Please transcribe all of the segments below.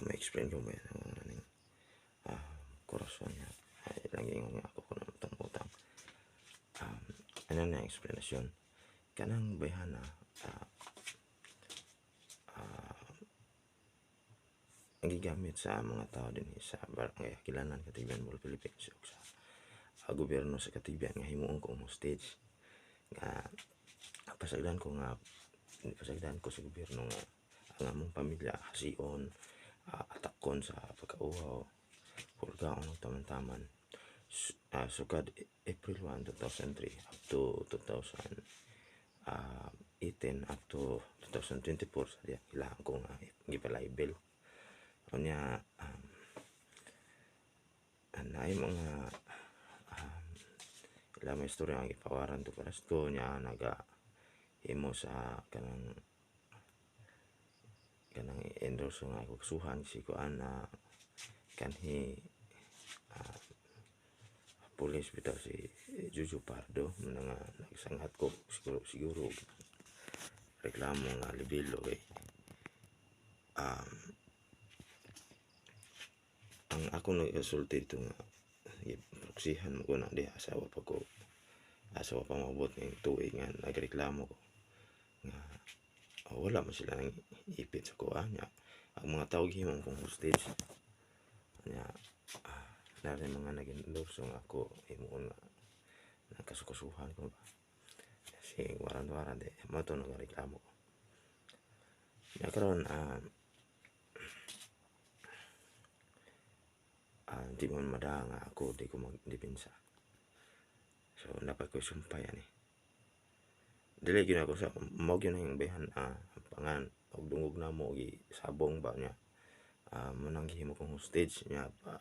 ma-explain ko ba ning korasyon niya ay lagi nga ako kuno tong utang. Ano na explanation kanang bayhana ang gigamit sa mga tao din sa barangay Kilanan, Katiban, Mall, Philippines ug sa gobyerno sa Katiban nga himuon ko hostage nga pasagdan ko sa gobyerno nga ang among pamilya hasion, atakon sa pagkauhaw, hulgaon og taman-taman. Sukad April 1, 2003 up to 2018 up to 2024 sa diya kailangan ko nga gipalibel. Kanya naay mga ilang may istorya nga gipawaran to paras ko nya naga himo sa kanang endorse nga kusuhan si kuan na kanhi pulis bitaw si Jojo Pardo nga nagsangat ko siguro reklamo nga libelo kay ang ako nag-resulti ito nga proksihan mo ko na di asawa pa mabot ng tuig nga nagreklamo ko nga wala man sila nang ipit sa kuha niya ang mga tao gihimong kong hostage niya narin mga nag-endorse nga ako himuon nga nakasukusuhan ko ba kasi waran di mo ito nagreklamo ko niya karon di mo mada nga ako di ko magdipinsa so dapat ko sumpay ani dili gyud ako sa mao gyud ang bayhan pangan og dungog na mo gi sabong ba niya manang gihimo kong hostage niya pa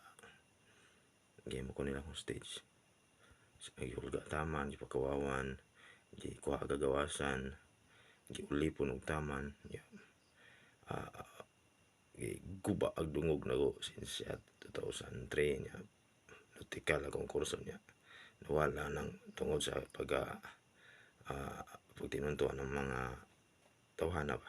gihimo ko nilang hostage gihulga taman gipakawawan gikuha gagawasan giulipon og taman guba ag dungog nako since 2003 niya lutikal akong kurso niya nawala nang tungod sa pagtinuntuan ng mga tawhana ba